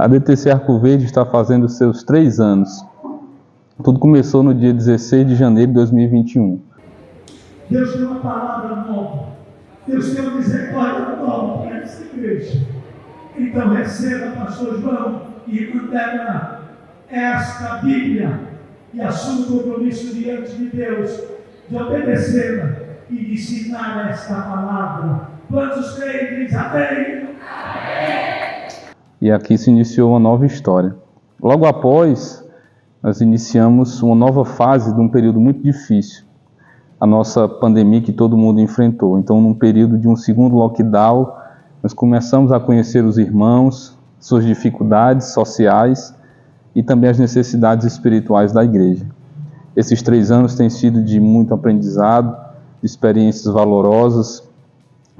A DTC Arco Verde está fazendo seus 3 anos. Tudo começou no dia 16 de janeiro de 2021. Deus tem uma palavra nova. Deus tem uma misericórdia nova para essa igreja. Então receba, pastor João e irmã Débora, esta Bíblia e assuma o compromisso diante de Deus de obedecê-la e de ensinar esta palavra. Quantos creem? Diz amém. E aqui se iniciou uma nova história. Logo após, nós iniciamos uma nova fase de um período muito difícil. A nossa pandemia que todo mundo enfrentou. Então, num período de um segundo lockdown, nós começamos a conhecer os irmãos, suas dificuldades sociais e também as necessidades espirituais da igreja. Esses 3 anos têm sido de muito aprendizado, de experiências valorosas,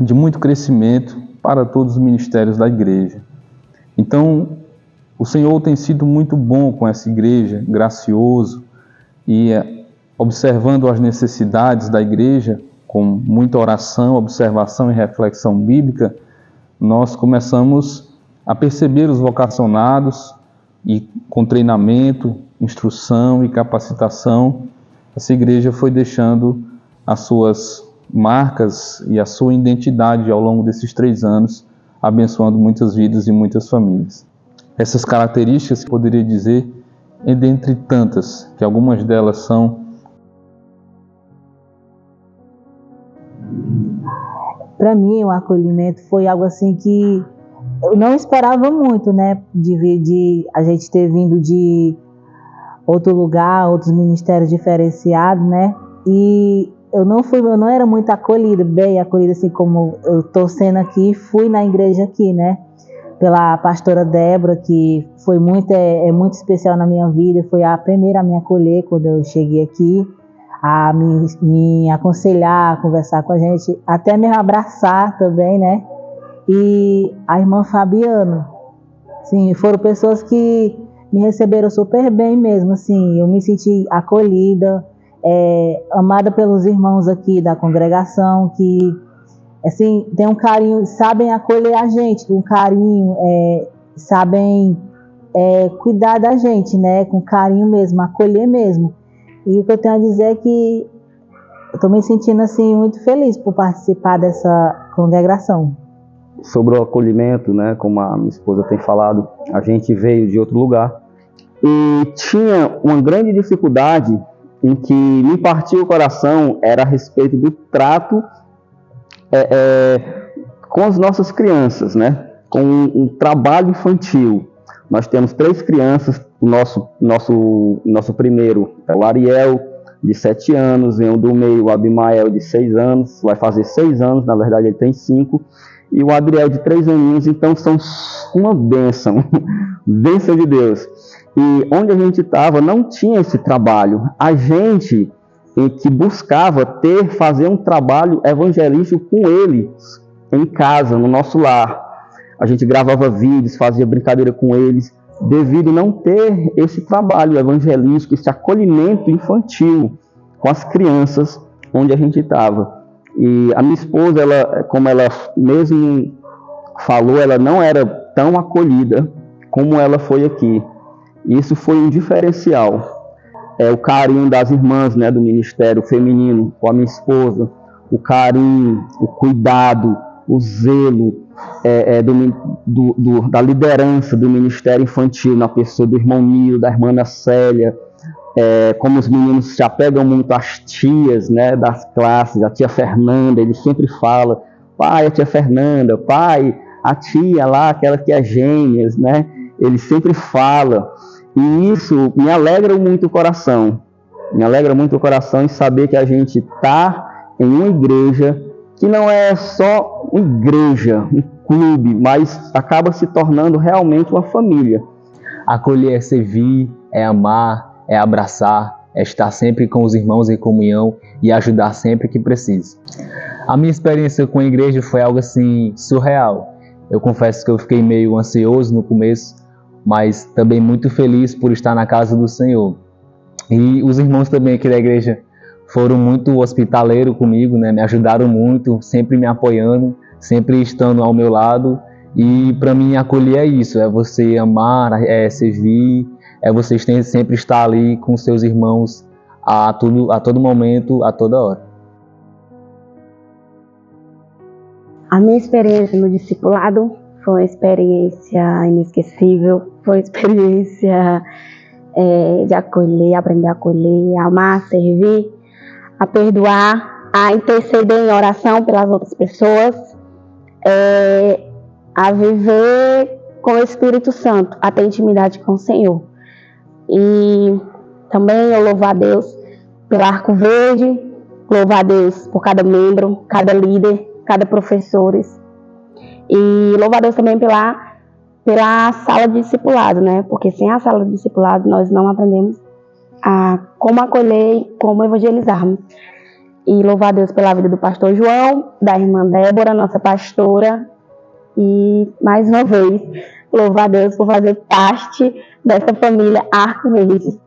de muito crescimento para todos os ministérios da igreja. Então, o Senhor tem sido muito bom com essa igreja, gracioso, e observando as necessidades da igreja, com muita oração, observação e reflexão bíblica, nós começamos a perceber os vocacionados e com treinamento, instrução e capacitação, essa igreja foi deixando as suas marcas e a sua identidade ao longo desses 3 anos, abençoando muitas vidas e muitas famílias. Essas características, poderia dizer, dentre tantas, que algumas delas são: para mim, o acolhimento foi algo assim que eu não esperava muito, né? De a gente ter vindo de outro lugar, outros ministérios diferenciados, né? E eu não era muito bem acolhida assim como eu estou sendo aqui. Fui na igreja aqui, né? Pela pastora Débora, que foi muito especial na minha vida. Foi a primeira a me acolher quando eu cheguei aqui, a me aconselhar, a conversar com a gente, até me abraçar também, né? E a irmã Fabiana, sim, foram pessoas que me receberam super bem mesmo, assim, eu me senti acolhida, amada pelos irmãos aqui da congregação, que, assim, tem um carinho, sabem acolher a gente com carinho, sabem cuidar da gente, né, com carinho mesmo, acolher mesmo. E o que eu tenho a dizer é que eu estou me sentindo, assim, muito feliz por participar dessa congregação. Sobre o acolhimento, né, como a minha esposa tem falado, a gente veio de outro lugar e tinha uma grande dificuldade em que me partiu o coração, era a respeito do trato com as nossas crianças, né, com um trabalho infantil. Nós temos 3 crianças, o nosso primeiro é o Ariel, de 7 anos, vem o do meio, o Abimael, de 6 anos, vai fazer 6 anos, na verdade ele tem 5, e o Adriel de 3 aninhos, então são uma bênção, bênção de Deus. E onde a gente estava não tinha esse trabalho. A gente que buscava fazer um trabalho evangelístico com eles, em casa, no nosso lar. A gente gravava vídeos, fazia brincadeira com eles, devido não ter esse trabalho evangelístico, esse acolhimento infantil com as crianças onde a gente estava. E a minha esposa, como ela mesmo falou, ela não era tão acolhida como ela foi aqui. Isso foi um diferencial. O carinho das irmãs, né, do ministério feminino com a minha esposa, o carinho, o cuidado, o zelo da liderança do ministério infantil, na pessoa do irmão Nilo, da irmã Ana Célia, como os meninos se apegam muito às tias, né, das classes, a tia Fernanda, ele sempre fala, pai, a tia Fernanda, pai, a tia lá, aquela que é gêmeas, né, ele sempre fala, e isso me alegra muito o coração, em saber que a gente está em uma igreja que não é só uma igreja, um clube, mas acaba se tornando realmente uma família. Acolher é servir, é amar, é abraçar, é estar sempre com os irmãos em comunhão e ajudar sempre que precisa. A minha experiência com a igreja foi algo assim surreal. Eu confesso que eu fiquei meio ansioso no começo, mas também muito feliz por estar na casa do Senhor. E os irmãos também aqui da igreja foram muito hospitaleiros comigo, né? Me ajudaram muito, sempre me apoiando, sempre estando ao meu lado. E para mim acolher é isso, é você amar, é servir, é você sempre estar ali com seus irmãos a todo momento, a toda hora. A minha experiência no discipulado foi uma experiência inesquecível, foi uma experiência de acolher, aprender a acolher, a amar, a servir, a perdoar, a interceder em oração pelas outras pessoas, a viver com o Espírito Santo, a ter intimidade com o Senhor. E também eu louvo a Deus pelo Arco Verde, louvo a Deus por cada membro, cada líder, cada professor. E louvo a Deus também pela sala de discipulado, né? Porque sem a sala de discipulado nós não aprendemos a como acolher e como evangelizarmos. E louvo a Deus pela vida do pastor João, da irmã Débora, nossa pastora. E mais uma vez, louvo a Deus por fazer parte dessa família Arco Verde.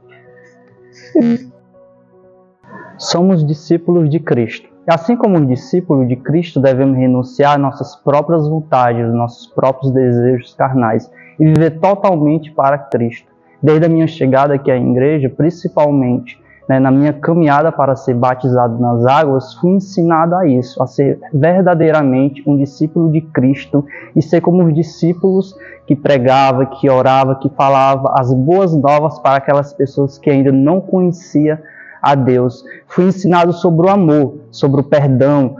Somos discípulos de Cristo. E assim como os discípulos de Cristo, devemos renunciar às nossas próprias vontades, aos nossos próprios desejos carnais e viver totalmente para Cristo. Desde a minha chegada aqui à igreja, principalmente, na minha caminhada para ser batizado nas águas, fui ensinado a isso, a ser verdadeiramente um discípulo de Cristo e ser como os discípulos que pregava, que orava, que falava as boas novas para aquelas pessoas que ainda não conheciam a Deus. Fui ensinado sobre o amor, sobre o perdão,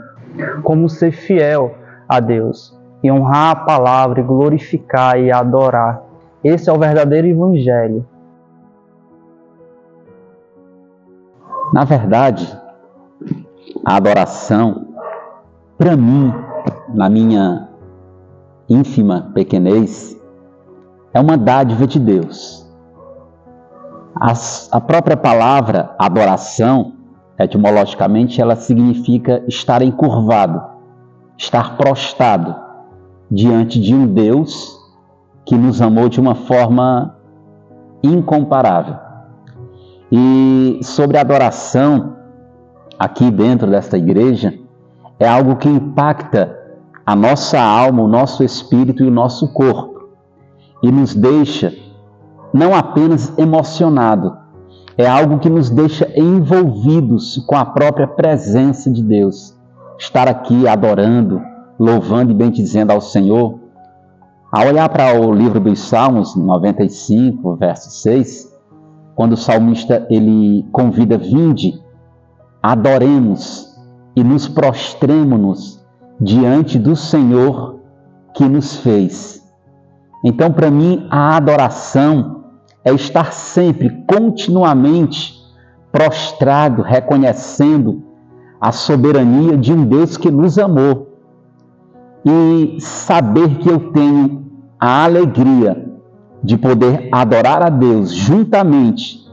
como ser fiel a Deus e honrar a palavra, e glorificar e adorar. Esse é o verdadeiro evangelho. Na verdade, a adoração, para mim, na minha ínfima pequenez, é uma dádiva de Deus. A própria palavra adoração, etimologicamente, ela significa estar encurvado, estar prostrado diante de um Deus que nos amou de uma forma incomparável. E sobre a adoração, aqui dentro desta igreja, é algo que impacta a nossa alma, o nosso espírito e o nosso corpo. E nos deixa não apenas emocionado, é algo que nos deixa envolvidos com a própria presença de Deus. Estar aqui adorando, louvando e bendizendo ao Senhor. Ao olhar para o livro dos Salmos, 95, verso 6, quando o salmista ele convida, vinde, adoremos e nos prostremo-nos diante do Senhor que nos fez. Então, para mim, a adoração é estar sempre, continuamente prostrado, reconhecendo a soberania de um Deus que nos amou. E saber que eu tenho a alegria de poder adorar a Deus juntamente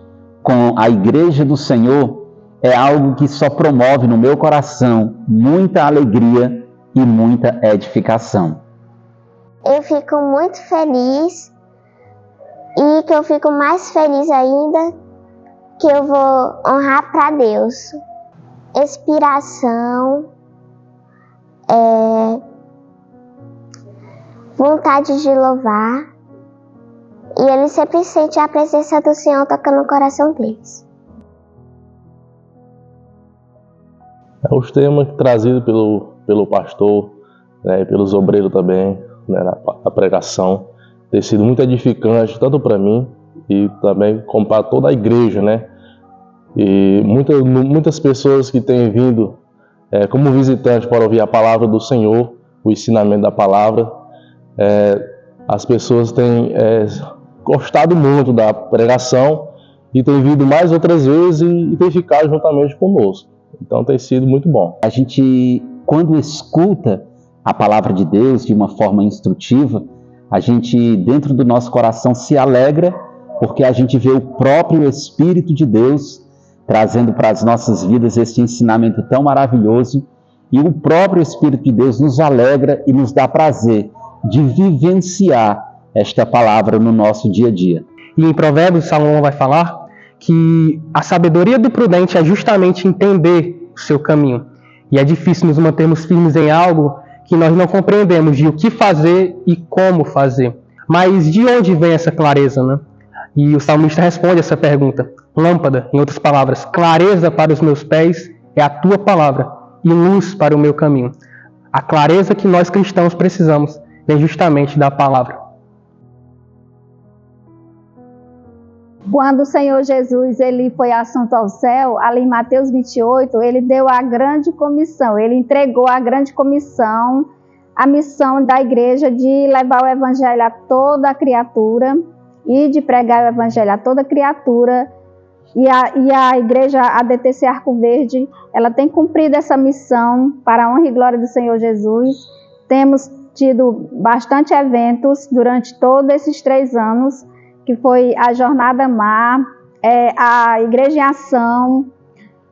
com a igreja do Senhor é algo que só promove no meu coração muita alegria e muita edificação. Eu fico muito feliz e que eu fico mais feliz ainda que eu vou honrar para Deus. Inspiração, vontade de louvar. E ele sempre sente a presença do Senhor tocando no coração deles. Os temas trazidos pelo pastor, e pelos obreiros também, na pregação, tem sido muito edificante, tanto para mim e também como para toda a igreja, E muitas pessoas que têm vindo como visitantes para ouvir a palavra do Senhor, o ensinamento da palavra, as pessoas têm gostado muito da pregação e têm vindo mais outras vezes e têm ficado juntamente conosco. Então tem sido muito bom. A gente, quando escuta a palavra de Deus de uma forma instrutiva, a gente, dentro do nosso coração, se alegra, porque a gente vê o próprio Espírito de Deus trazendo para as nossas vidas esse ensinamento tão maravilhoso, e o próprio Espírito de Deus nos alegra e nos dá prazer de vivenciar esta palavra no nosso dia a dia. E em Provérbios, Salomão vai falar que a sabedoria do prudente é justamente entender o seu caminho. E é difícil nos mantermos firmes em algo que nós não compreendemos de o que fazer e como fazer. Mas de onde vem essa clareza, né? E o salmista responde essa pergunta. Lâmpada, em outras palavras, clareza para os meus pés é a tua palavra e luz para o meu caminho. A clareza que nós cristãos precisamos vem justamente da palavra. Quando o Senhor Jesus ele foi assunto ao céu, ali em Mateus 28, ele deu a grande comissão, ele entregou a grande comissão, a missão da igreja de levar o evangelho a toda a criatura e de pregar o evangelho a toda criatura. E a igreja ADTC Arco Verde, ela tem cumprido essa missão para a honra e glória do Senhor Jesus. Temos tido bastante eventos durante todos esses 3 anos, que foi a Jornada Mar, a Igreja em Ação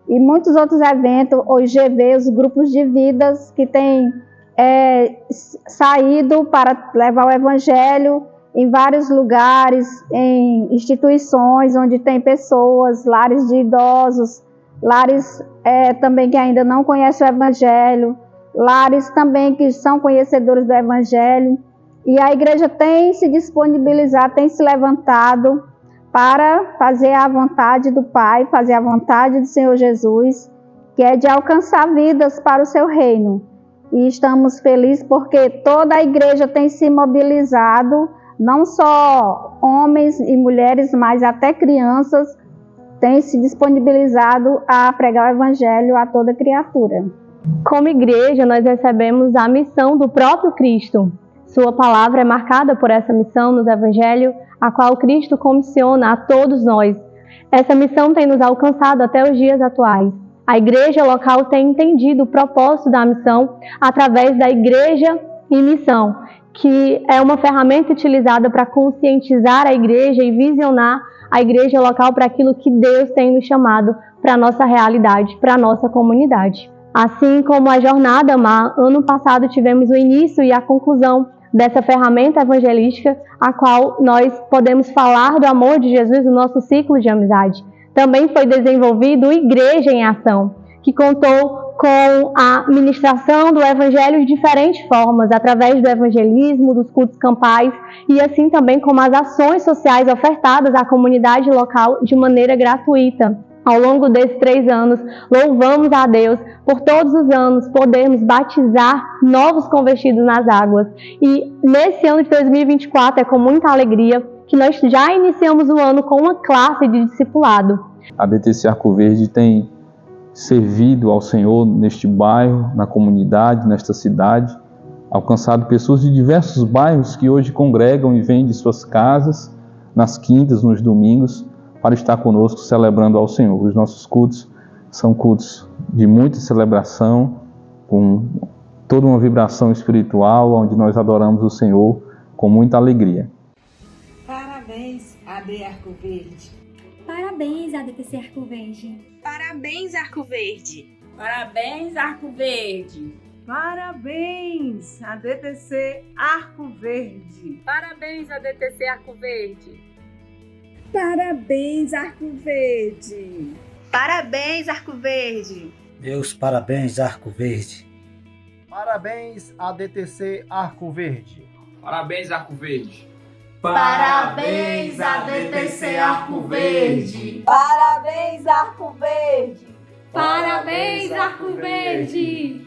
e muitos outros eventos, os GV, os grupos de vidas que têm saído para levar o Evangelho em vários lugares, em instituições onde tem pessoas, lares de idosos, lares também que ainda não conhecem o Evangelho, lares também que são conhecedores do Evangelho. E a igreja tem se disponibilizado, tem se levantado para fazer a vontade do Pai, fazer a vontade do Senhor Jesus, que é de alcançar vidas para o seu reino. E estamos felizes porque toda a igreja tem se mobilizado, não só homens e mulheres, mas até crianças, têm se disponibilizado a pregar o evangelho a toda criatura. Como igreja, nós recebemos a missão do próprio Cristo. Sua palavra é marcada por essa missão nos evangelhos, a qual Cristo comissiona a todos nós. Essa missão tem nos alcançado até os dias atuais. A igreja local tem entendido o propósito da missão através da igreja em missão, que é uma ferramenta utilizada para conscientizar a igreja e visionar a igreja local para aquilo que Deus tem nos chamado para a nossa realidade, para a nossa comunidade. Assim como a Jornada Mar, ano passado tivemos o início e a conclusão dessa ferramenta evangelística, a qual nós podemos falar do amor de Jesus no nosso ciclo de amizade. Também foi desenvolvido o Igreja em Ação, que contou com a ministração do evangelho de diferentes formas, através do evangelismo, dos cultos campais e assim também como as ações sociais ofertadas à comunidade local de maneira gratuita. Ao longo desses 3 anos, louvamos a Deus por todos os anos podermos batizar novos convertidos nas águas. E nesse ano de 2024 é com muita alegria que nós já iniciamos o ano com uma classe de discipulado. A ADTC Arco Verde tem servido ao Senhor neste bairro, na comunidade, nesta cidade, alcançado pessoas de diversos bairros que hoje congregam e vêm de suas casas, nas quintas, nos domingos, para estar conosco celebrando ao Senhor. Os nossos cultos são cultos de muita celebração, com toda uma vibração espiritual, onde nós adoramos o Senhor com muita alegria. Parabéns, AD Arco Verde. Parabéns, ADTC Arco Verde. Parabéns, Arco Verde. Parabéns, Arco Verde. Parabéns, ADTC Arco Verde. Parabéns, ADTC Arco Verde. Parabéns, Arco Verde. Parabéns, Arco Verde. Meus parabéns, Arco Verde. Parabéns, ADTC Arco Verde. Parabéns, Arco Verde. Parabéns, ADTC Arco Verde. Parabéns, Arco Verde. Parabéns, Arco Verde.